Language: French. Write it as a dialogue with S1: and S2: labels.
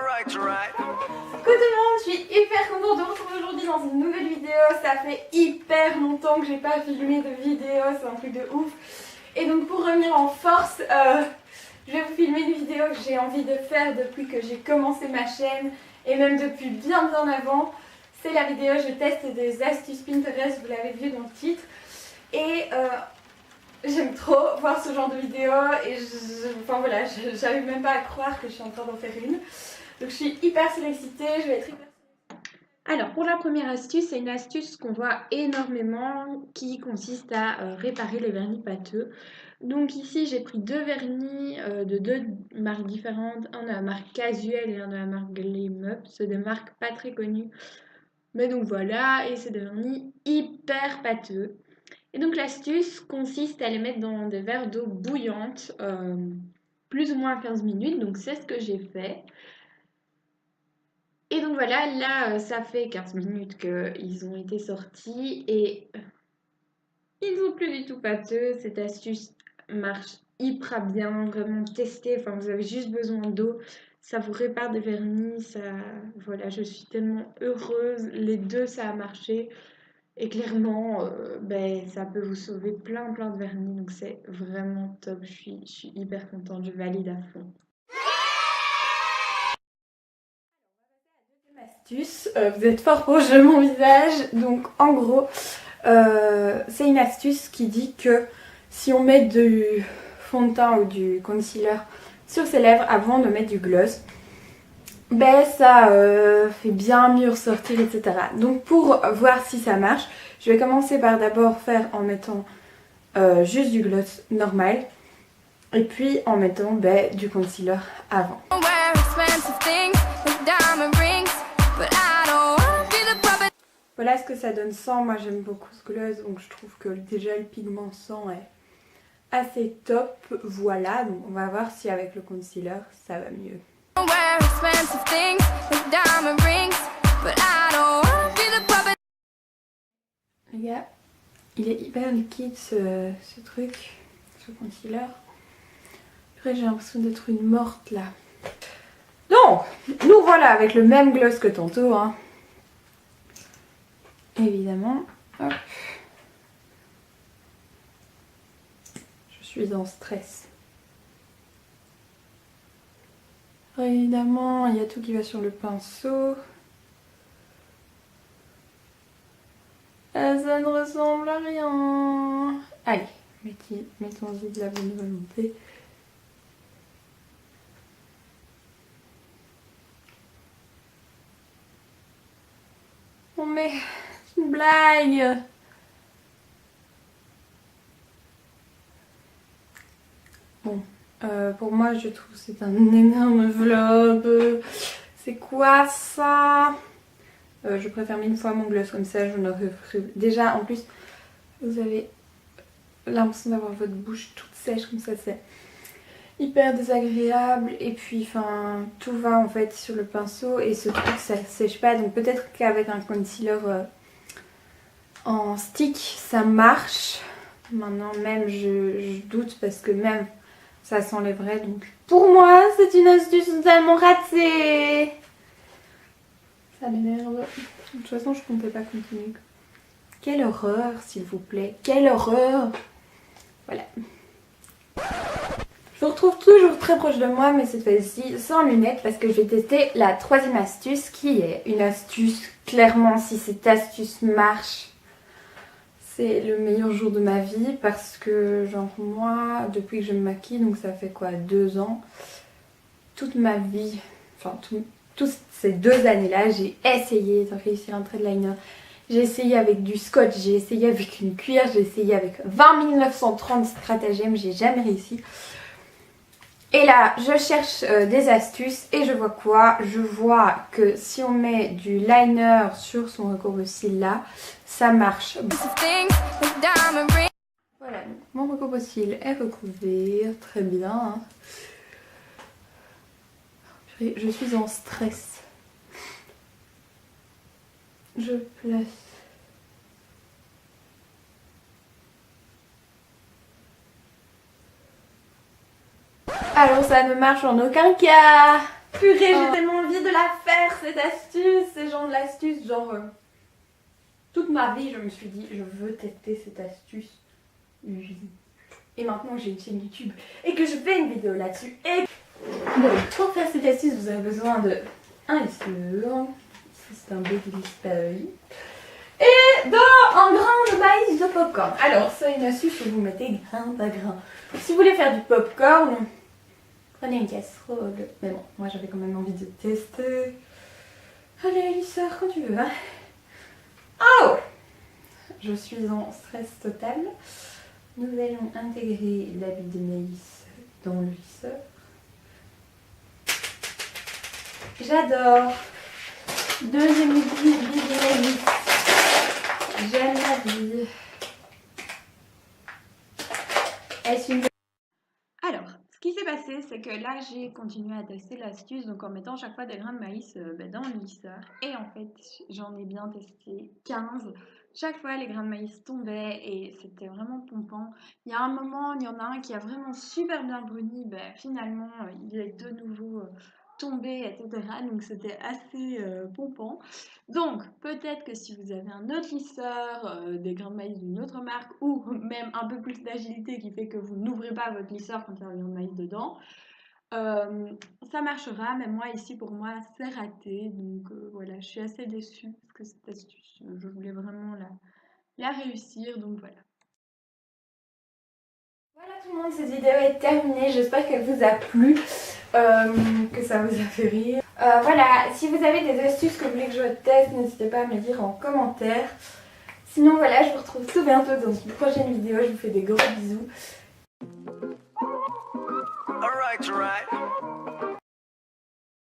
S1: Coucou tout le monde, je suis hyper contente de vous retrouver aujourd'hui dans une nouvelle vidéo. Ça fait hyper longtemps que j'ai pas filmé de vidéo, c'est un truc de ouf. Et donc pour revenir en force, je vais vous filmer une vidéo que j'ai envie de faire depuis que j'ai commencé ma chaîne et même depuis bien avant. C'est la vidéo je teste des astuces Pinterest, vous l'avez vu dans le titre. Et j'aime trop voir ce genre de vidéo et enfin voilà, j'arrive même pas à croire que je suis en train d'en faire une. Donc je suis hyper sollicitée, je vais être hyper... Alors pour la première astuce, c'est une astuce qu'on voit énormément qui consiste à réparer les vernis pâteux. Donc ici j'ai pris deux vernis de deux marques différentes, un de la marque Casual et un de la marque Glam Up. C'est des marques pas très connues. Mais donc voilà, et c'est des vernis hyper pâteux. Et donc l'astuce consiste à les mettre dans des verres d'eau bouillante, plus ou moins 15 minutes, donc c'est ce que j'ai fait. Et donc voilà, là ça fait 15 minutes qu'ils ont été sortis et ils sont plus du tout pâteux. Cette astuce marche hyper bien, vraiment testée, enfin vous avez juste besoin d'eau, ça vous répare des vernis, ça... Voilà, je suis tellement heureuse, les deux ça a marché. Et clairement, ça peut vous sauver plein de vernis, donc c'est vraiment top. Je suis hyper contente, je valide à fond. Deuxième astuce, vous êtes fort proche de mon visage, donc en gros, c'est une astuce qui dit que si on met du fond de teint ou du concealer sur ses lèvres avant de mettre du gloss, ça fait bien mieux ressortir, etc. Donc pour voir si ça marche, je vais commencer par d'abord faire en mettant juste du gloss normal et puis en mettant du concealer avant. Voilà ce que ça donne sans. Moi j'aime beaucoup ce gloss, donc je trouve que déjà le pigment sans est assez top. Voilà, donc on va voir si avec le concealer ça va mieux. Regarde, il est hyper liquide ce truc, ce concealer. Après j'ai l'impression d'être une morte là. Donc, nous voilà avec le même gloss que tantôt, hein. Évidemment. Hop. Je suis en stress. Évidemment, il y a tout qui va sur le pinceau. Ça ne ressemble à rien. Allez, mettons-y de la bonne volonté. Oh mais, c'est une blague. Bon, pour moi je trouve que c'est un énorme flop. C'est quoi ça? Je préfère 1000 fois mon gloss comme ça, je n'aurais déjà en plus vous avez l'impression d'avoir votre bouche toute sèche comme ça, c'est hyper désagréable et puis enfin tout va en fait sur le pinceau et ce truc ça sèche pas, donc peut-être qu'avec un concealer en stick ça marche. Maintenant même je doute parce que même ça s'enlèverait, donc pour moi c'est une astuce totalement ratée. Ça m'énerve. De toute façon je comptais pas continuer. Quelle horreur s'il vous plaît, quelle horreur. Voilà. Je vous retrouve toujours très proche de moi, mais cette fois-ci sans lunettes parce que je vais tester la troisième astuce qui est une astuce, clairement si cette astuce marche, c'est le meilleur jour de ma vie parce que genre moi, depuis que je me maquille, donc ça fait quoi, 2 ans, toute ma vie, enfin toutes ces 2 années-là, j'ai essayé de réussir un trait de liner. J'ai essayé avec du scotch, j'ai essayé avec une cuillère, j'ai essayé avec 20 930 stratagèmes, j'ai jamais réussi. Et là, je cherche des astuces et je vois quoi? Je vois que si on met du liner sur son recouvre-cils là, ça marche. Voilà, donc mon recouvre-cils est recouvert, très bien. Hein. Je suis en stress. Je place. Alors ça ne marche en aucun cas. Purée, j'ai tellement envie de la faire cette astuce. C'est genre de l'astuce, genre... toute ma vie, je me suis dit, je veux tester cette astuce. Et maintenant j'ai une chaîne YouTube et que je fais une vidéo là-dessus. Et donc, pour faire cette astuce, vous avez besoin de un lisseur. C'est un Babyliss Paris. Et un grain de maïs de popcorn. Alors, c'est une astuce où vous mettez grain par grain. Si vous voulez faire du popcorn, prenez une casserole. Mais bon, moi j'avais quand même envie de tester. Allez, lisseur, quand tu veux. Hein. Oh! Je suis en stress total. Nous allons intégrer l'habit de maïs dans le lisseur. J'adore. Deuxième habit de maïs. J'aime la vie. Est-ce une... Alors, ce qui s'est passé, c'est que là, j'ai continué à tester l'astuce, donc en mettant chaque fois des grains de maïs dans le lisseur. Et en fait, j'en ai bien testé 15. Chaque fois, les grains de maïs tombaient et c'était vraiment pompant. Il y a un moment, il y en a un qui a vraiment super bien bruni. Ben, finalement, il est de nouveau tombé, etc. Donc, c'était assez pompant. Donc, peut-être que si vous avez un autre lisseur, des grains de maïs d'une autre marque ou même un peu plus d'agilité qui fait que vous n'ouvrez pas votre lisseur quand il y a un grain de maïs dedans, ça marchera. Mais moi, ici, pour moi, c'est raté. Donc, voilà, je suis assez déçue parce que cette astuce, je voulais vraiment la réussir. Donc, voilà. Voilà tout le monde, cette vidéo est terminée. J'espère qu'elle vous a plu, que ça vous a fait rire. Voilà, si vous avez des astuces que vous voulez que je teste, n'hésitez pas à me les dire en commentaire. Sinon voilà, je vous retrouve tout bientôt dans une prochaine vidéo. Je vous fais des gros bisous. Alright.